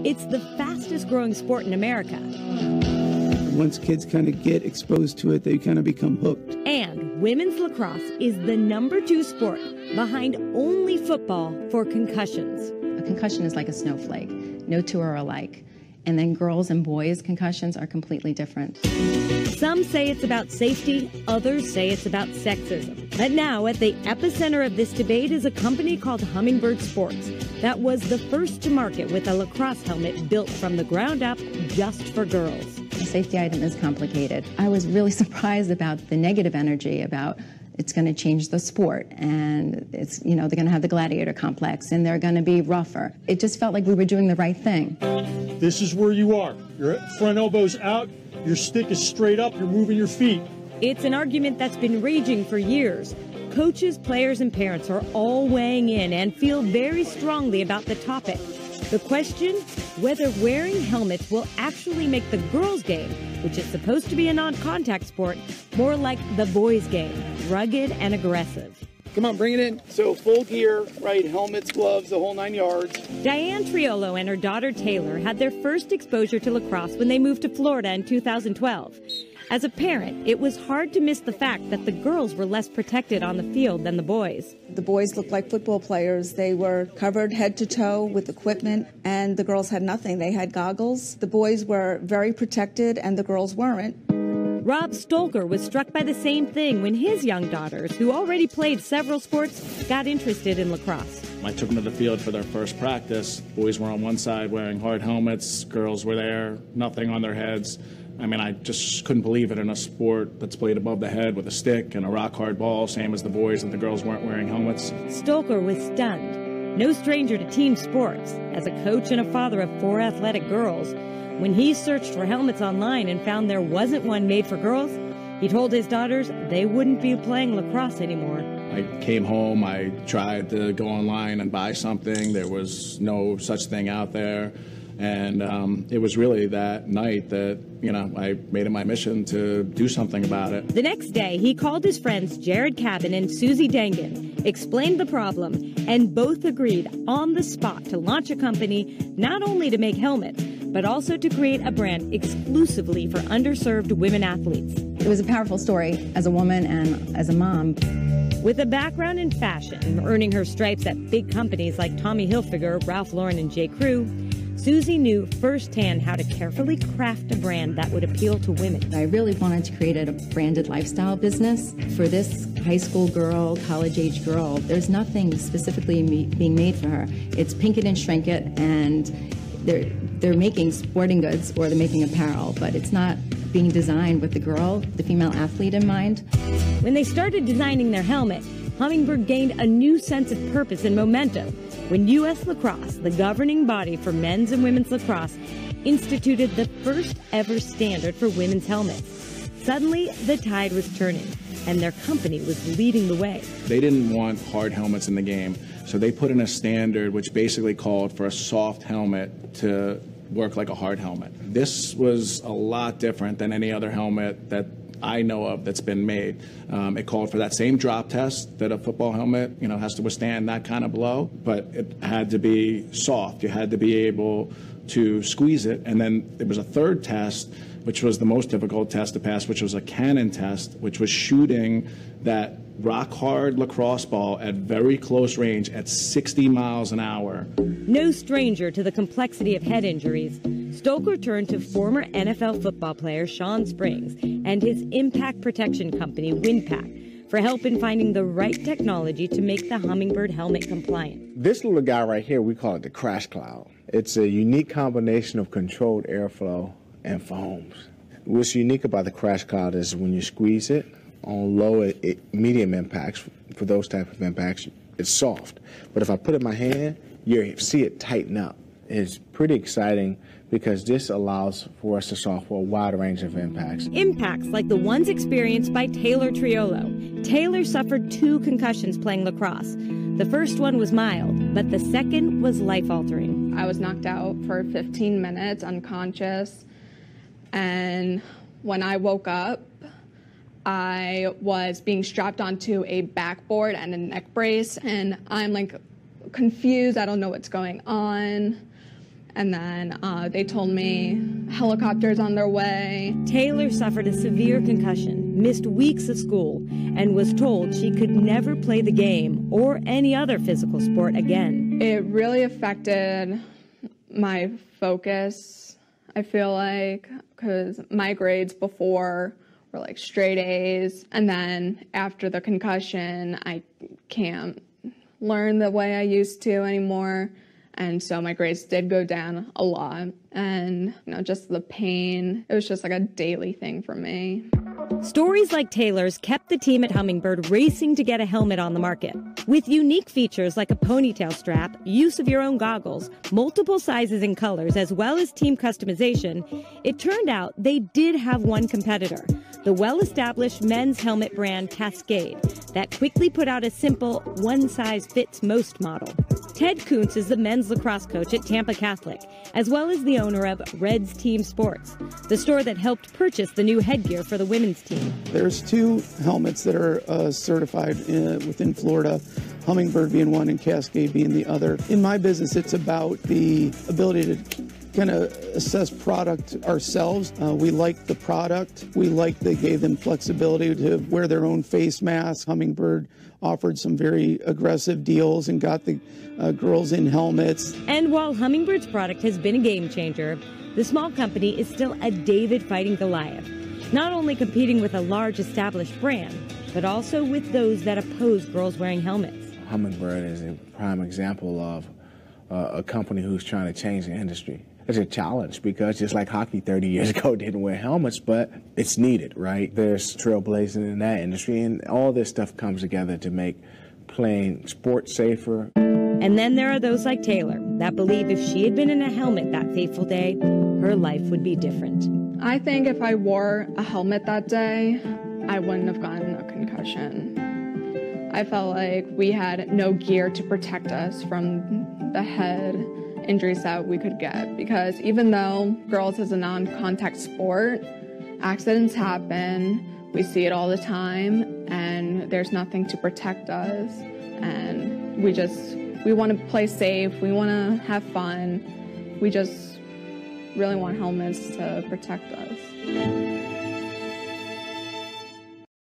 It's the fastest growing sport in America. Once kids kind of get exposed to it, they kind of become hooked. And women's lacrosse is the #2 sport, behind only football, for concussions. A concussion is like a snowflake. No two are alike. And then girls' and boys' concussions are completely different. Some say it's about safety, others say it's about sexism. But now, at the epicenter of this debate is a company called Hummingbird Sports that was the first to market with a lacrosse helmet built from the ground up just for girls. The safety item is complicated. I was really surprised about the negative energy about it's going to change the sport, and it's, they're going to have the gladiator complex, and they're going to be rougher. It just felt like we were doing the right thing. This is where you are. Your front elbow's out, your stick is straight up, you're moving your feet. It's an argument that's been raging for years. Coaches, players, and parents are all weighing in and feel very strongly about the topic. The question, whether wearing helmets will actually make the girls' game, which is supposed to be a non-contact sport, more like the boys' game, rugged and aggressive. Come on, bring it in. So full gear, right? Helmets, gloves, the whole 9 yards. Diane Triolo and her daughter Taylor had their first exposure to lacrosse when they moved to Florida in 2012. As a parent, it was hard to miss the fact that the girls were less protected on the field than the boys. The boys looked like football players. They were covered head to toe with equipment, and the girls had nothing. They had goggles. The boys were very protected, and the girls weren't. Rob Stolker was struck by the same thing when his young daughters, who already played several sports, got interested in lacrosse. I took them to the field for their first practice. Boys were on one side wearing hard helmets. Girls were there, nothing on their heads. I mean, I just couldn't believe it in a sport that's played above the head with a stick and a rock-hard ball, same as the boys, and the girls weren't wearing helmets. Stolker was stunned. No stranger to team sports. As a coach and a father of 4 athletic girls, when he searched for helmets online and found there wasn't one made for girls, he told his daughters they wouldn't be playing lacrosse anymore. I came home, I tried to go online and buy something. There was no such thing out there. And it was really that night that, I made it my mission to do something about it. The next day, he called his friends Jared Cabin and Susie Dangan, explained the problem, and both agreed on the spot to launch a company not only to make helmets, but also to create a brand exclusively for underserved women athletes. It was a powerful story as a woman and as a mom. With a background in fashion, earning her stripes at big companies like Tommy Hilfiger, Ralph Lauren, and J. Crew, Susie knew firsthand how to carefully craft a brand that would appeal to women. I really wanted to create a branded lifestyle business. For this high school girl, college-age girl, there's nothing specifically being made for her. It's pink it and shrink it, and they're making sporting goods or they're making apparel, but it's not being designed with the girl, the female athlete in mind. When they started designing their helmet, Hummingbird gained a new sense of purpose and momentum when U.S. Lacrosse, the governing body for men's and women's lacrosse, instituted the first ever standard for women's helmets. Suddenly, the tide was turning, and their company was leading the way. They didn't want hard helmets in the game, so they put in a standard which basically called for a soft helmet to work like a hard helmet. This was a lot different than any other helmet that I know of that's been made. It called for that same drop test that a football helmet, has to withstand that kind of blow, but it had to be soft. You had to be able to squeeze it. And then there was a third test, which was the most difficult test to pass, which was a cannon test, which was shooting that rock-hard lacrosse ball at very close range at 60 miles an hour. No stranger to the complexity of head injuries, Stolker turned to former NFL football player Sean Springs and his impact protection company, WinPack, for help in finding the right technology to make the Hummingbird helmet compliant. This little guy right here, we call it the crash cloud. It's a unique combination of controlled airflow and foams. What's unique about the crash cloud is when you squeeze it on low, medium impacts, for those type of impacts, it's soft. But if I put it in my hand, you see it tighten up. It's pretty exciting because this allows for us to solve for a wide range of impacts. Impacts like the ones experienced by Taylor Triolo. Taylor suffered 2 concussions playing lacrosse. The first one was mild, but the second was life-altering. I was knocked out for 15 minutes, unconscious, and when I woke up, I was being strapped onto a backboard and a neck brace, and I'm like confused. I don't know what's going on. And then they told me helicopters on their way. Taylor suffered a severe concussion, missed weeks of school, and was told she could never play the game or any other physical sport again. It really affected my focus, I feel like, because my grades before were like straight A's, and then after the concussion, I can't learn the way I used to anymore. And so my grades did go down a lot. And, just the pain, it was just like a daily thing for me. Stories like Taylor's kept the team at Hummingbird racing to get a helmet on the market. With unique features like a ponytail strap, use of your own goggles, multiple sizes and colors, as well as team customization, it turned out they did have one competitor, the well-established men's helmet brand Cascade, that quickly put out a simple one-size-fits-most model. Ted Kuntz is the men's lacrosse coach at Tampa Catholic, as well as the owner of Red's Team Sports, the store that helped purchase the new headgear for the women's team. There's 2 helmets that are certified within Florida, Hummingbird being one and Cascade being the other. In my business, it's about the ability to kind of assess product ourselves. We like the product. We like they gave them flexibility to wear their own face masks. Hummingbird offered some very aggressive deals and got the girls in helmets. And while Hummingbird's product has been a game changer, the small company is still a David fighting Goliath, not only competing with a large established brand, but also with those that oppose girls wearing helmets. Hummingbird is a prime example of a company who's trying to change the industry. It's a challenge because just like hockey 30 years ago didn't wear helmets, but it's needed, right? There's trailblazing in that industry, and all this stuff comes together to make playing sports safer. And then there are those like Taylor that believe if she had been in a helmet that fateful day, her life would be different. I think if I wore a helmet that day, I wouldn't have gotten a concussion. I felt like we had no gear to protect us from the head injuries that we could get, because even though girls is a non-contact sport, accidents happen, we see it all the time, and there's nothing to protect us, and we want to play safe, we want to have fun, we just really want helmets to protect us.